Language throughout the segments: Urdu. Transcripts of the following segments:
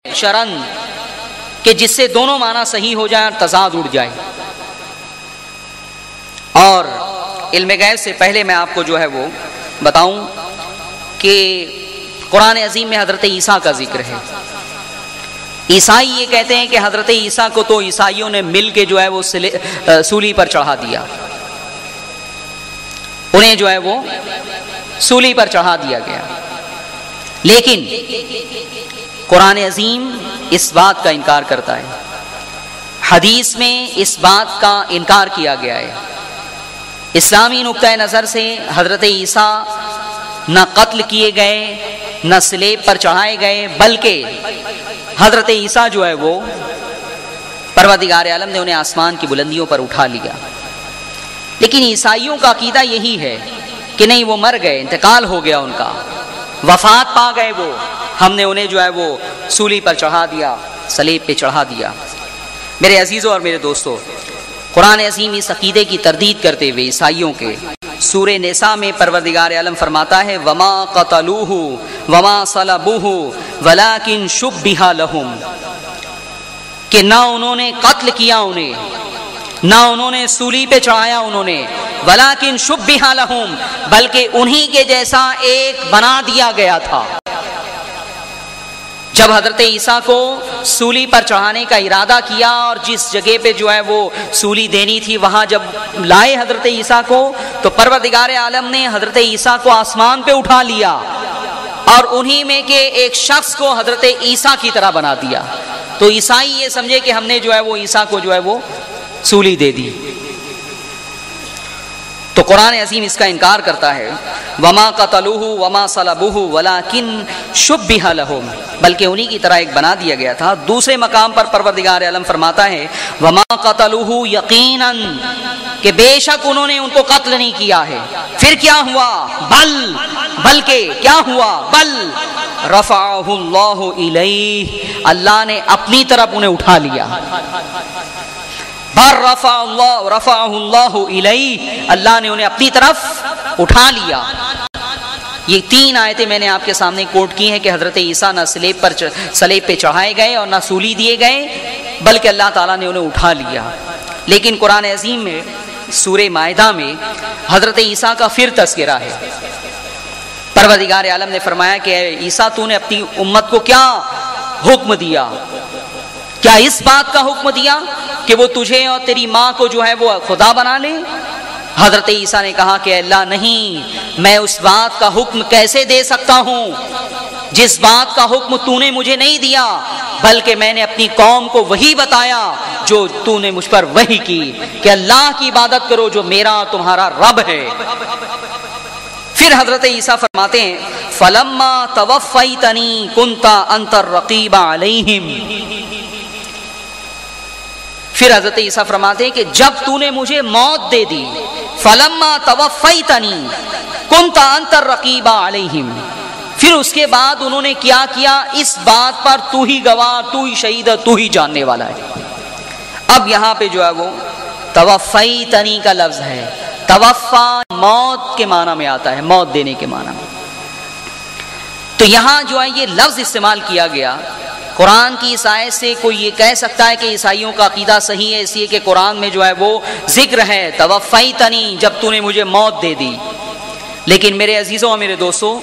شرن کہ جس سے دونوں معنی صحیح ہو جائیں اور تضاد اڑ جائے. اور علم غیب سے پہلے میں آپ کو جو ہے وہ بتاؤں کہ قرآن عظیم میں حضرت عیسیٰ کا ذکر ہے. عیسائی یہ کہتے ہیں کہ حضرت عیسیٰ کو تو عیسائیوں نے مل کے جو ہے وہ سولی پر چڑھا دیا، انہیں جو ہے وہ سولی پر چڑھا دیا گیا. لیکن قرآن عظیم اس بات کا انکار کرتا ہے، حدیث میں اس بات کا انکار کیا گیا ہے. اسلامی نقطۂ نظر سے حضرت عیسیٰ نہ قتل کیے گئے نہ صلیب پر چڑھائے گئے، بلکہ حضرت عیسیٰ جو ہے وہ پروردگار عالم نے انہیں آسمان کی بلندیوں پر اٹھا لیا. لیکن عیسائیوں کا عقیدہ یہی ہے کہ نہیں، وہ مر گئے، انتقال ہو گیا، ان کا وفات پا گئے، وہ ہم نے انہیں جو ہے وہ سولی پر چڑھا دیا، صلیب پہ چڑھا دیا. میرے عزیزوں اور میرے دوستوں، قرآن عظیم اس عقیدے کی تردید کرتے ہوئے عیسائیوں کے سورہ نساء میں پروردگار عالم فرماتا ہے وما قتلوہ وما صلبوہ ولکن شبہ لہم، کہ نہ انہوں نے قتل کیا انہیں، نہ انہوں نے سولی پہ چڑھایا انہوں نے، ولکن شبہ لہم، بلکہ انہی کے جیسا ایک بنا دیا گیا تھا. جب حضرت عیسیٰ کو سولی پر چڑھانے کا ارادہ کیا اور جس جگہ پہ جو ہے وہ سولی دینی تھی وہاں جب لائے حضرت عیسیٰ کو، تو پروردگار عالم نے حضرت عیسیٰ کو آسمان پہ اٹھا لیا اور انہی میں کے ایک شخص کو حضرت عیسیٰ کی طرح بنا دیا. تو عیسائی یہ سمجھے کہ ہم نے جو ہے وہ عیسیٰ کو جو ہے وہ سولی دے دی. تو قرآن عظیم اس کا انکار کرتا ہے وما قتلوہ وما صلبوہ ولکن شبہ لہم، بلکہ انہی کی طرح ایک بنا دیا گیا تھا. دوسرے مقام پر پروردگار عالم فرماتا ہے وما قتلوہ یقیناً، کہ بے شک انہوں نے ان کو قتل نہیں کیا ہے. پھر کیا ہوا؟ بلکہ کیا ہوا؟ بل رفعہ اللہ الیہ، اللہ نے اپنی طرف انہیں اٹھا لیا. بر رفعہ اللہ الیہ، اللہ نے انہیں اپنی طرف اٹھا لیا. یہ تین آیتیں میں نے آپ کے سامنے کوٹ کی ہیں کہ حضرت عیسیٰ نہ صلیب پہ چڑھائے گئے اور نہ سولی دیے گئے، بلکہ اللہ تعالیٰ نے انہیں اٹھا لیا. لیکن قرآن عظیم میں سورہ مائدہ میں حضرت عیسیٰ کا پھر تذکرہ ہے. پروردگار عالم نے فرمایا کہ اے عیسیٰ، تو نے اپنی امت کو کیا حکم دیا؟ کیا اس بات کا حکم دیا کہ وہ تجھے اور تیری ماں کو جو ہے وہ خدا بنا لے؟ حضرت عیسیٰ نے کہا کہ اللہ نہیں، میں اس بات کا حکم کیسے دے سکتا ہوں جس بات کا حکم تو نے مجھے نہیں دیا، بلکہ میں نے اپنی قوم کو وہی بتایا جو تو نے مجھ پر وحی کی کہ اللہ کی عبادت کرو جو میرا اور تمہارا رب ہے. پھر حضرت عیسیٰ فرماتے ہیں فلما توفیتنی کنت انت الرقیب علیہم، پھر حضرت عیسیٰ فرماتے ہیں کہ جب تو نے مجھے موت دے دی، فلما توفیتنی کنت انت الرقیب علیہم، پھر اس کے بعد انہوں نے کیا کیا اس بات پر تو ہی گواہ، تو ہی شہید ہے، تو ہی جاننے والا ہے. اب یہاں پہ جو ہے وہ توفیتنی کا لفظ ہے. توفا موت کے معنی میں آتا ہے، موت دینے کے معنی میں. تو یہاں جو ہے یہ لفظ استعمال کیا گیا. قرآن کی اس آیت سے کوئی یہ کہہ سکتا ہے کہ عیسائیوں کا عقیدہ صحیح ہے اس لیے کہ قرآن میں جو ہے وہ ذکر ہے توفیتنی، جب تو نے مجھے موت دے دی. لیکن میرے عزیزوں اور میرے دوستوں،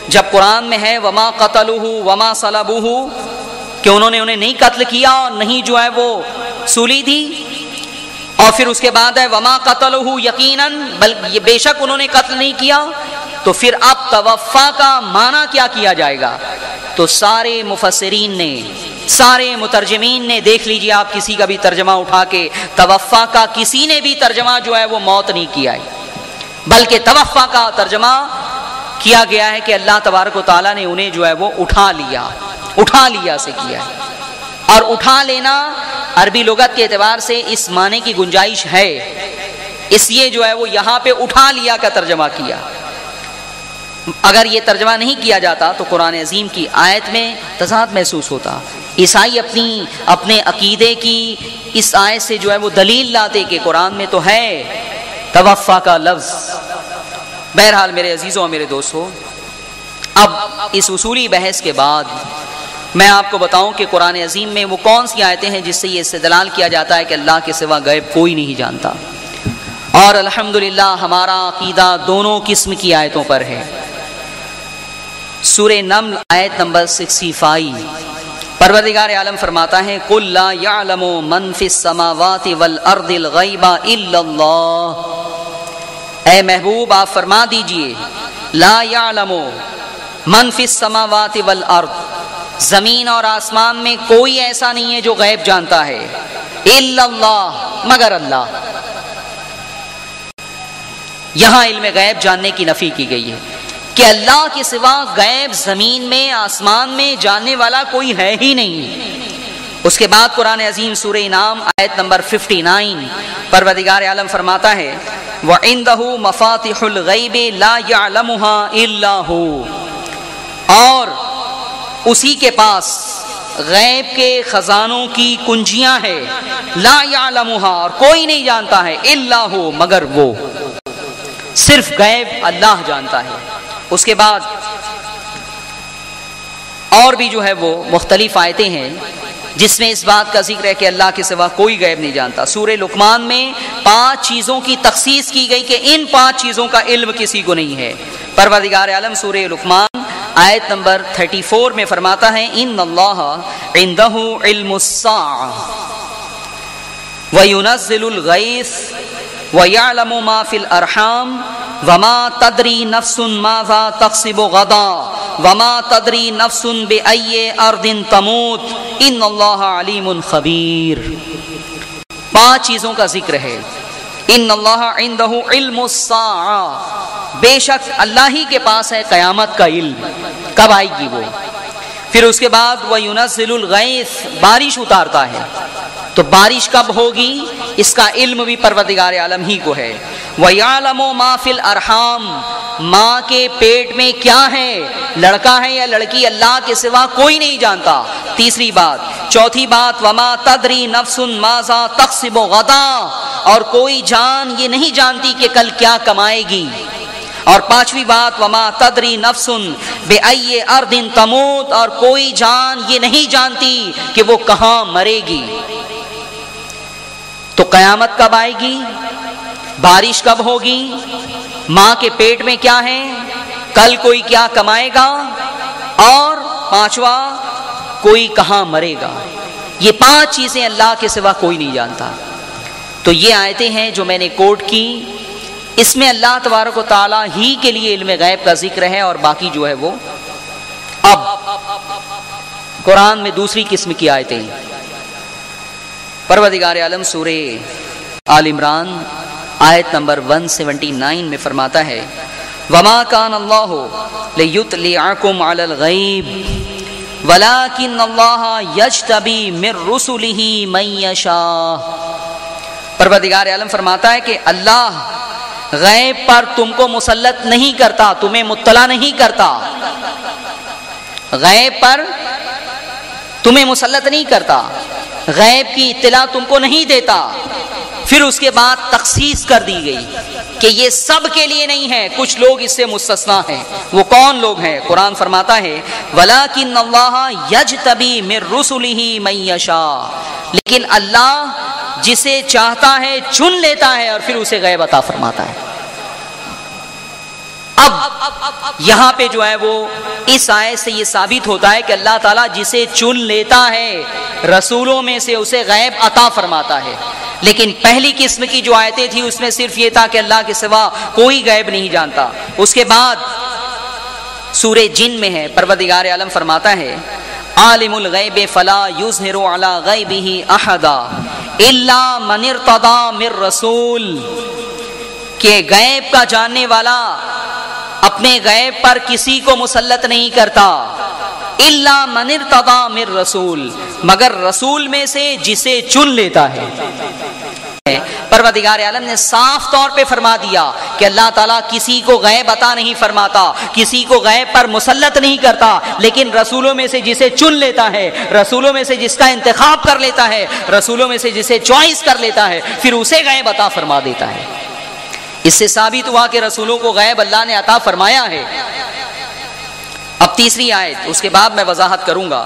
جب قرآن میں ہے وما قتلوہ وما صلبوہ، کہ انہوں نے انہیں نہیں قتل کیا اور نہیں جو ہے وہ سولی دی، اور پھر اس کے بعد ہے وما قتلوہ یقیناً، بلکہ بے شک انہوں نے قتل نہیں کیا، تو پھر اب توفا کا معنی کیا کیا جائے گا؟ تو سارے مفسرین نے، سارے مترجمین نے، دیکھ لیجئے آپ کسی کا بھی ترجمہ اٹھا کے، توفا کا کسی نے بھی ترجمہ جو ہے وہ موت نہیں کیا ہے، بلکہ توفا کا ترجمہ کیا گیا ہے کہ اللہ تبارک و تعالیٰ نے انہیں جو ہے وہ اٹھا لیا سے کیا ہے. اور اٹھا لینا عربی لغت کے اعتبار سے اس معنی کی گنجائش ہے، اس لیے جو ہے وہ یہاں پہ اٹھا لیا کا ترجمہ کیا. اگر یہ ترجمہ نہیں کیا جاتا تو قرآن عظیم کی آیت میں تضاد محسوس ہوتا. عیسائی اپنے عقیدے کی اس آیت سے جو ہے وہ دلیل لاتے کہ قرآن میں تو ہے توفا کا لفظ. بہرحال میرے عزیزوں اور میرے دوستوں، اب اس اصولی بحث کے بعد میں آپ کو بتاؤں کہ قرآن عظیم میں وہ کون سی آیتیں ہیں جس سے یہ استدلال کیا جاتا ہے کہ اللہ کے سوا غیب کوئی نہیں جانتا. اور الحمدللہ ہمارا عقیدہ دونوں قسم کی آیتوں پر ہے. سورہ نمل آیت نمبر 65 پروردگار عالم فرماتا ہے قُلْ لَا يَعْلَمُ مَنْ فِي السَّمَاوَاتِ وَالْأَرْضِ الْغَيْبَ إِلَّا اللَّهُ. اے محبوب آپ فرما دیجئے لا يعلم من فی السماوات والارض، زمین اور آسمان میں کوئی ایسا نہیں ہے جو غیب جانتا ہے، الا اللہ، مگر اللہ. یہاں علم غیب جاننے کی نفی کی گئی ہے کہ اللہ کے سوا غیب زمین میں آسمان میں جاننے والا کوئی ہے ہی نہیں. اس کے بعد قرآن عظیم سورہ انعام آیت نمبر 59 پروردگار عالم فرماتا ہے وَعِندَهُ مَفَاتِحُ الْغَيْبِ لَا يَعْلَمُهَا إِلَّا هُوَ، اور اسی کے پاس غیب کے خزانوں کی کنجیاں ہیں، لا يعلمها، اور کوئی نہیں جانتا ہے، الا ہو، مگر وہ. صرف غیب اللہ جانتا ہے. اس کے بعد اور بھی جو ہے وہ مختلف آیتیں ہیں جس میں اس بات کا ذکر ہے کہ اللہ کے سوا کوئی غیب نہیں جانتا. سورہ لقمان میں 5 چیزوں کی تخصیص کی گئی کہ ان 5 چیزوں کا علم کسی کو نہیں ہے. پروردگار عالم سورہ لقمان آیت نمبر 34 میں فرماتا ہے ان اللہ عنده علم الساعة وينزل الغیث وَيَعْلَمُ مَا فِي الْأَرْحَامِ وَمَا تَدْرِي نَفْسٌ مَاذَا تَكْسِبُ غَدًا وَمَا تَدْرِي نَفْسٌ بِأَيِّ أَرْضٍ تَمُوتُ إِنَّ اللَّهَ عَلِيمٌ خَبِيرٌ. 5 چیزوں کا ذکر ہے. ان اللہ عنده علم الساعة، بے شک اللہ ہی کے پاس ہے قیامت کا علم، کب آئے گی وہ. پھر اس کے بعد وَيُنَزِّلُ الْغَيْثَ، بارش اتارتا ہے، تو بارش کب ہوگی اس کا علم بھی پروردگار عالم ہی کو ہے. وَيَعْلَمُ مَا فِي الْأَرْحَامِ، ماں کے پیٹ میں کیا ہے، لڑکا ہے یا لڑکی، اللہ کے سوا کوئی نہیں جانتا. تیسری بات. چوتھی بات وَمَا تَدْرِي نَفْسٌ مَاذَا تَكْسِبُ غَدًا، اور کوئی جان یہ نہیں جانتی کہ کل کیا کمائے گی. اور 5ویں بات وَمَا تَدْرِي نَفْسٌ بِأَيِّ أَرْضٍ تَمُوتُ، اور کوئی جان یہ نہیں جانتی کہ وہ کہاں مرے گی. تو قیامت کب آئے گی، بارش کب ہوگی، ماں کے پیٹ میں کیا ہے، کل کوئی کیا کمائے گا، اور 5واں کوئی کہاں مرے گا. یہ 5 چیزیں اللہ کے سوا کوئی نہیں جانتا. تو یہ آیتیں ہیں جو میں نے کوٹ کی، اس میں اللہ تبارک و تعالیٰ ہی کے لیے علم غیب کا ذکر ہے، اور باقی جو ہے وہ. اب قرآن میں دوسری قسم کی آیتیں. پروردگار عالم سورہ آل عمران آیت نمبر 179 میں فرماتا ہے وَمَا كَانَ اللَّهُ لِيُطْلِعَكُمْ عَلَى الْغَيْبِ وَلَكِنَّ اللَّهَ يَجْتَبِي مِن رُّسُلِهِ مَن يَشَاءُ. پروردگار عالم فرماتا ہے کہ اللہ غیب پر تم کو مسلط نہیں کرتا، تمہیں مطلع نہیں کرتا، غیب پر تمہیں مسلط نہیں کرتا، غیب کی اطلاع تم کو نہیں دیتا. پھر اس کے بعد تخصیص کر دی گئی کہ یہ سب کے لیے نہیں ہے، کچھ لوگ اس سے مستثنا ہیں. وہ کون لوگ ہیں؟ قرآن فرماتا ہے وَلَكِنَّ اللَّهَ يَجْتَبِي مِن رُّسُلِهِ مَن يَشَاءُ، لیکن اللہ جسے چاہتا ہے چن لیتا ہے اور پھر اسے غیب عطا فرماتا ہے. اب یہاں پہ جو ہے وہ اس آیت سے یہ ثابت ہوتا ہے کہ اللہ تعالیٰ جسے چن لیتا ہے رسولوں میں سے اسے غیب عطا فرماتا ہے. لیکن پہلی قسم کی جو آیتیں تھی اس میں صرف یہ تھا کہ اللہ کے سوا کوئی غیب نہیں جانتا. اس کے بعد سورہ جن میں ہے پروردگار عالم فرماتا ہے عالم الغیب فلا یظہر علی غیبہ احدا الا من ارتضی من رسول، کہ غیب کا جاننے والا اپنے غیب پر کسی کو مسلط نہیں کرتا، الا من ارتضی من رسول، مگر رسول میں سے جسے چن لیتا ہے. پروردگار عالم نے صاف طور پہ فرما دیا کہ اللہ تعالیٰ کسی کو غیب عطا نہیں فرماتا، کسی کو غیب پر مسلط نہیں کرتا، لیکن رسولوں میں سے جسے چن لیتا ہے، رسولوں میں سے جس کا انتخاب کر لیتا ہے، رسولوں میں سے جسے چوائس کر لیتا ہے، پھر اسے غیب عطا فرما دیتا ہے. اس سے ثابت ہوا کہ رسولوں کو غیب اللہ نے عطا فرمایا ہے. اب تیسری آیت، اس کے بعد میں وضاحت کروں گا.